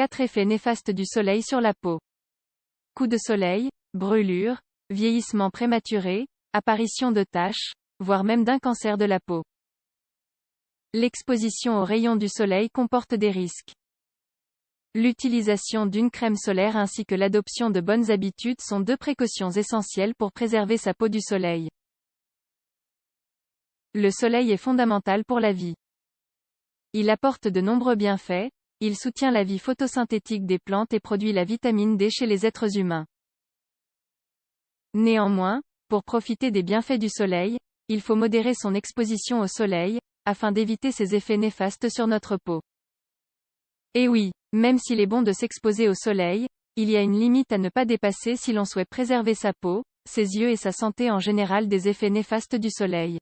4 effets néfastes du soleil sur la peau. Coup de soleil, brûlure, vieillissement prématuré, apparition de taches, voire même d'un cancer de la peau. L'exposition aux rayons du soleil comporte des risques. L'utilisation d'une crème solaire ainsi que l'adoption de bonnes habitudes sont deux précautions essentielles pour préserver sa peau du soleil. Le soleil est fondamental pour la vie. Il apporte de nombreux bienfaits, il soutient la vie photosynthétique des plantes et produit la vitamine D chez les êtres humains. Néanmoins, pour profiter des bienfaits du soleil, il faut modérer son exposition au soleil, afin d'éviter ses effets néfastes sur notre peau. Et oui, même s'il est bon de s'exposer au soleil, il y a une limite à ne pas dépasser si l'on souhaite préserver sa peau, ses yeux et sa santé en général des effets néfastes du soleil.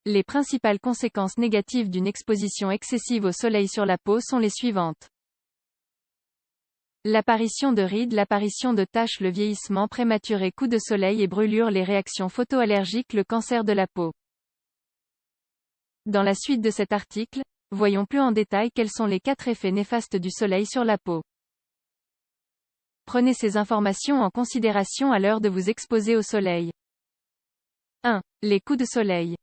Les principales conséquences négatives d'une exposition excessive au soleil sur la peau sont les suivantes. L'apparition de rides, l'apparition de taches, le vieillissement prématuré, coups de soleil et brûlures, les réactions photoallergiques, le cancer de la peau. Dans la suite de cet article, voyons plus en détail quels sont les 4 effets néfastes du soleil sur la peau. Prenez ces informations en considération à l'heure de vous exposer au soleil. 1. Les coups de soleil.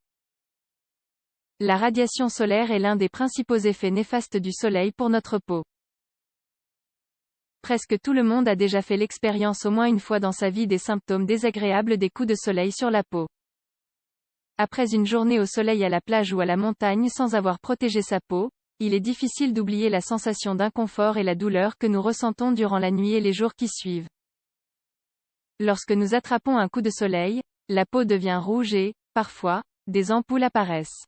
La radiation solaire est l'un des principaux effets néfastes du soleil pour notre peau. Presque tout le monde a déjà fait l'expérience au moins une fois dans sa vie des symptômes désagréables des coups de soleil sur la peau. Après une journée au soleil à la plage ou à la montagne sans avoir protégé sa peau, il est difficile d'oublier la sensation d'inconfort et la douleur que nous ressentons durant la nuit et les jours qui suivent. Lorsque nous attrapons un coup de soleil, la peau devient rouge et, parfois, des ampoules apparaissent.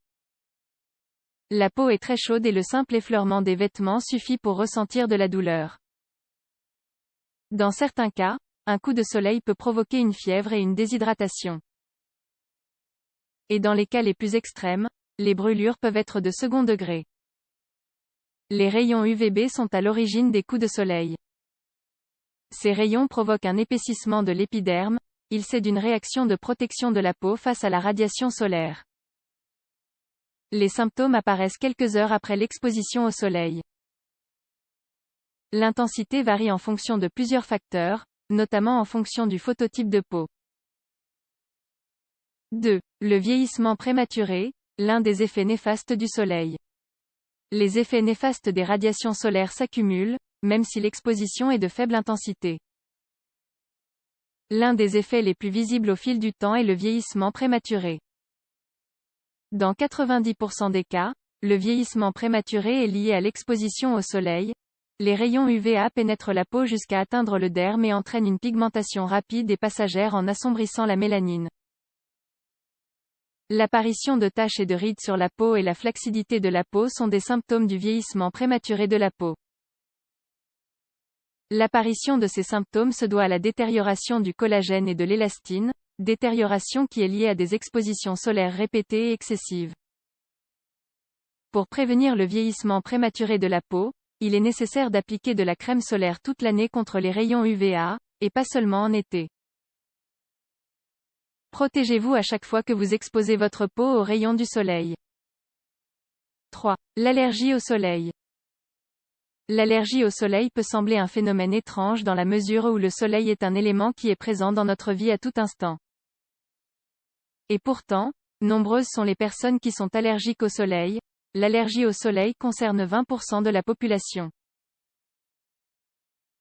La peau est très chaude et le simple effleurement des vêtements suffit pour ressentir de la douleur. Dans certains cas, un coup de soleil peut provoquer une fièvre et une déshydratation. Et dans les cas les plus extrêmes, les brûlures peuvent être de second degré. Les rayons UVB sont à l'origine des coups de soleil. Ces rayons provoquent un épaississement de l'épiderme, il s'agit d'une réaction de protection de la peau face à la radiation solaire. Les symptômes apparaissent quelques heures après l'exposition au soleil. L'intensité varie en fonction de plusieurs facteurs, notamment en fonction du phototype de peau. 2. Le vieillissement prématuré, l'un des effets néfastes du soleil. Les effets néfastes des radiations solaires s'accumulent, même si l'exposition est de faible intensité. L'un des effets les plus visibles au fil du temps est le vieillissement prématuré. Dans 90% des cas, le vieillissement prématuré est lié à l'exposition au soleil. Les rayons UVA pénètrent la peau jusqu'à atteindre le derme et entraînent une pigmentation rapide et passagère en assombrissant la mélanine. L'apparition de taches et de rides sur la peau et la flacidité de la peau sont des symptômes du vieillissement prématuré de la peau. L'apparition de ces symptômes se doit à la détérioration du collagène et de l'élastine, détérioration qui est liée à des expositions solaires répétées et excessives. Pour prévenir le vieillissement prématuré de la peau, il est nécessaire d'appliquer de la crème solaire toute l'année contre les rayons UVA, et pas seulement en été. Protégez-vous à chaque fois que vous exposez votre peau aux rayons du soleil. 3. L'allergie au soleil. L'allergie au soleil peut sembler un phénomène étrange dans la mesure où le soleil est un élément qui est présent dans notre vie à tout instant. Et pourtant, nombreuses sont les personnes qui sont allergiques au soleil. L'allergie au soleil concerne 20% de la population.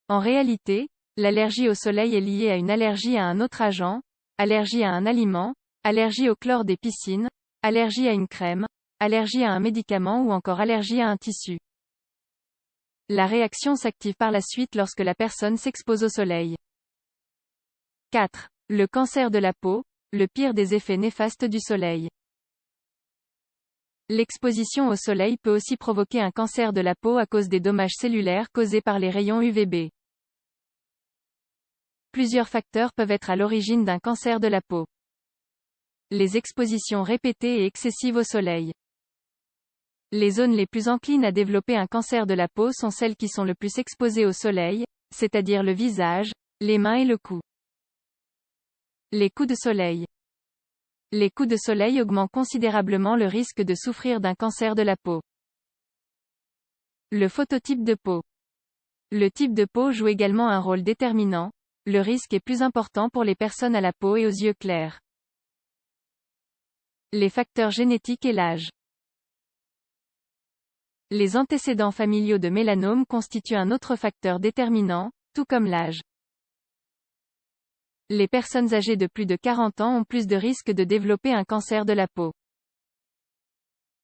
En réalité, l'allergie au soleil est liée à une allergie à un autre agent, allergie à un aliment, allergie au chlore des piscines, allergie à une crème, allergie à un médicament ou encore allergie à un tissu. La réaction s'active par la suite lorsque la personne s'expose au soleil. 4. Le cancer de la peau, le pire des effets néfastes du soleil. L'exposition au soleil peut aussi provoquer un cancer de la peau à cause des dommages cellulaires causés par les rayons UVB. Plusieurs facteurs peuvent être à l'origine d'un cancer de la peau. Les expositions répétées et excessives au soleil. Les zones les plus enclines à développer un cancer de la peau sont celles qui sont le plus exposées au soleil, c'est-à-dire le visage, les mains et le cou. Les coups de soleil. Les coups de soleil augmentent considérablement le risque de souffrir d'un cancer de la peau. Le phototype de peau. Le type de peau joue également un rôle déterminant. Le risque est plus important pour les personnes à la peau et aux yeux clairs. Les facteurs génétiques et l'âge. Les antécédents familiaux de mélanome constituent un autre facteur déterminant, tout comme l'âge. Les personnes âgées de plus de 40 ans ont plus de risques de développer un cancer de la peau.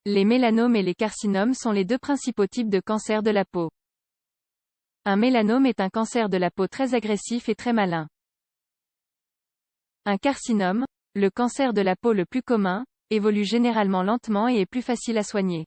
Les mélanomes et les carcinomes sont les deux principaux types de cancer de la peau. Un mélanome est un cancer de la peau très agressif et très malin. Un carcinome, le cancer de la peau le plus commun, évolue généralement lentement et est plus facile à soigner.